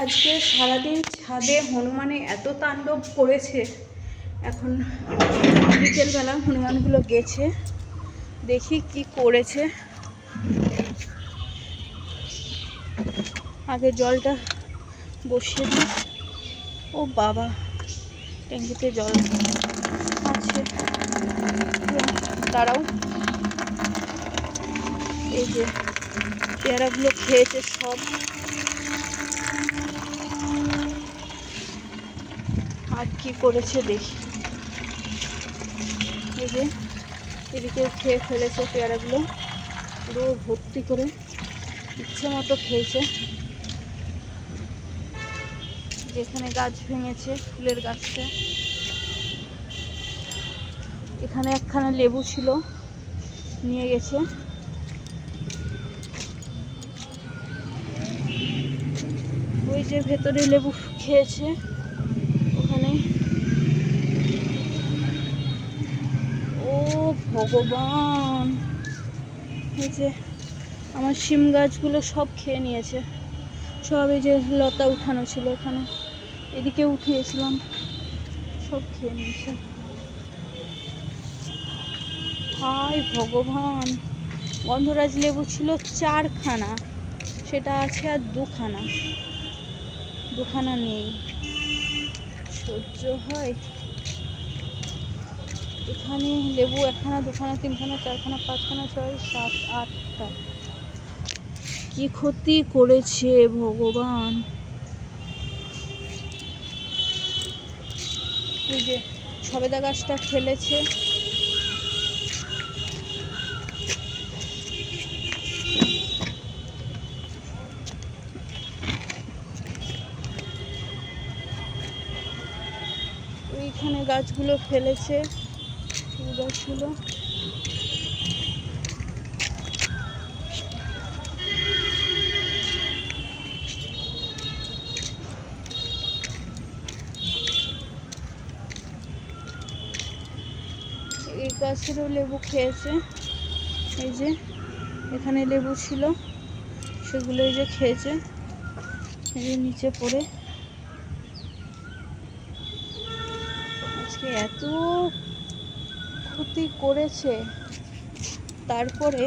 আজকে সারাদিন ছাদে হনুমানে এত তাণ্ডব করেছে। এখন বিকেলবেলা হনুমানগুলো গেছে, দেখি কি করেছে। আগে জলটা বসিয়ে দিই। ও বাবা, ট্যাঙ্কিতে জল আছে, দাঁড়াও। এই যে পেয়ারাগুলো খেয়েছে সব। আর কি করেছে দেখি। এই যে এদিকে খেয়ে ফেলেছে পেয়ারাগুলো, পুরো ভর্তি করে ইচ্ছে মতো খেয়েছে। যেখানে গাছ ভেঙেছে, ফুলের গাছটা, এখানে একখানা লেবু ছিল, নিয়ে গেছে। ওই যে ভেতরে লেবু খেয়েছে ওখানে। ও ভগবান, এই যে আমার শিম গাছগুলো সব খেয়ে নিয়েছে সব। এই যে লতা উঠানো ছিল এখানে, এদিকে উঠিয়েছিলাম, সব খেয়ে নিয়েছে। হায় ভগবান, গন্ধরাজ লেবু ছিল 4খানা, সেটা আছে আর 2খানা নেই। সহ্য হয়? এখানে লেবু 1খানা, 2খানা, 3খানা, 4খানা, 5খানা, 6, 7, 8টা। কি ক্ষতি করেছে ভগবান। এই যে সবেদা গাছটা ফেলেছে। ওইখানে গাছগুলো ফেলেছে, গাছগুলো। এই গাছেরও লেবু খেয়েছে। এই যে এখানে লেবু ছিল, সেগুলো এই যে খেয়েছে, এই যে নিচে পড়ে। আজকে এত ক্ষতি করেছে। তারপরে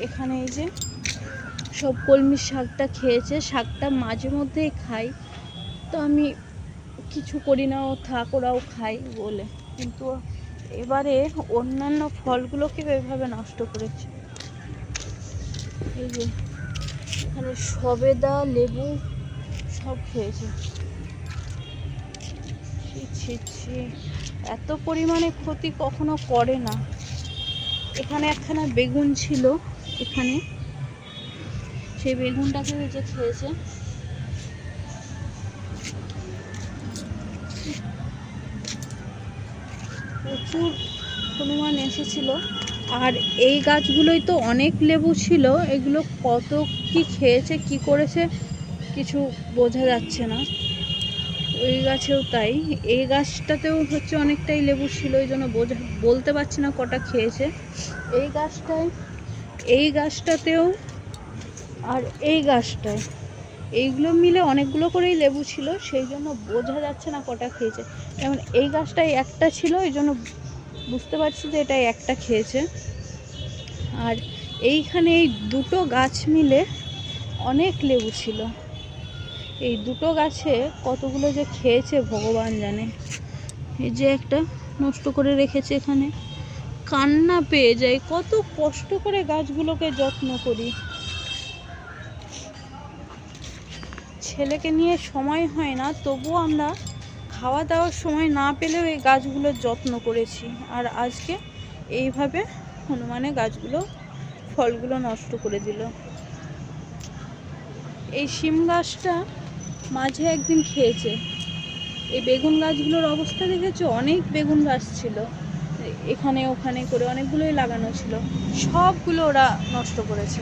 এখানে এই যে সব কলমি শাকটা খেয়েছে। শাকটা মাঝে মধ্যেই খাই, তো আমি কিছু করি না, ও থাক, ওরাও খাই বলে। কিন্তু এবারে অন্যান্য ফলগুলোকে এভাবে নষ্ট করেছে। এই যে এখানে সবেদা, লেবু সব খেয়েছে। ছি ছি, এত পরিমাণে ক্ষতি কখনো করে না। এখানে একখানা বেগুন ছিল, এখানে সেই বেগুনটাকে যে খেয়েছে। প্রচুর হনুমান এসেছিল। আর এই গাছগুলোই তো অনেক লেবু ছিল, এগুলো কত কি খেয়েছে, কি করেছে কিছু বোঝা যাচ্ছে না। ওই গাছেও তাই, এই গাছটাতেও হচ্ছে অনেকটাই লেবু ছিল, এই জন্য বলতে পারছি না কটা খেয়েছে। এই গাছটাতেও আর এই গাছটায়, এইগুলো মিলে অনেকগুলো করেই লেবু ছিল, সেই জন্য বোঝা যাচ্ছে না কটা খেয়েছে। যেমন এই গাছটায় একটা ছিল, এই জন্য বুঝতে পারছি যে এটা একটা খেয়েছে। আর এইখানে এই দুটো গাছ মিলে অনেক লেবু ছিল। এই দুটো গাছে কতগুলো যে খেয়েছে ভগবান জানে। এই যে একটা নষ্ট করে রেখেছে এখানে, কান্না পেয়ে যায়। কত কষ্ট করে গাছগুলোকে যত্ন করি, ছেলেকে নিয়ে সময় হয় না, তবুও আমরা খাওয়া দাওয়ার সময় না পেলেও এই গাছগুলোর যত্ন করেছি। আর আজকে এইভাবে হনুমানে গাছগুলো, ফলগুলো নষ্ট করে দিল। এই শিম গাছটা মাঝে একদিন খেয়েছে। এই বেগুন গাছগুলোর অবস্থা দেখেছো? অনেক বেগুন গাছ ছিল, এখানে ওখানে করে অনেকগুলোই লাগানো ছিল, সবগুলো ওরা নষ্ট করেছে।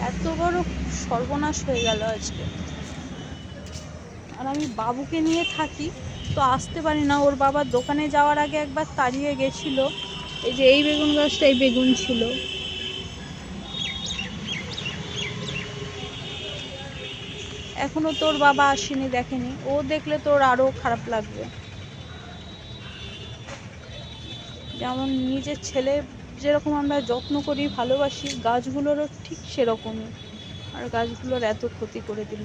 এত বড় সর্বনাশ হয়ে গেল আজকে। আর আমি বাবুকে নিয়ে থাকি, তো আসতে পারি না। ওর বাবার দোকানে যাওয়ার আগে একবার তাড়িয়ে গেছিল। এই যে এই বেগুন গাছটাই বেগুন ছিল, এখনো তোর বাবা আসেনি, দেখেনি, ও দেখলে তোর আরো খারাপ লাগবে। যেমন নিজের ছেলে যেরকম আমরা যত্ন করি, ভালোবাসি, গাছগুলোরও ঠিক সেরকমই। আর গাছগুলোর এত ক্ষতি করে দিল।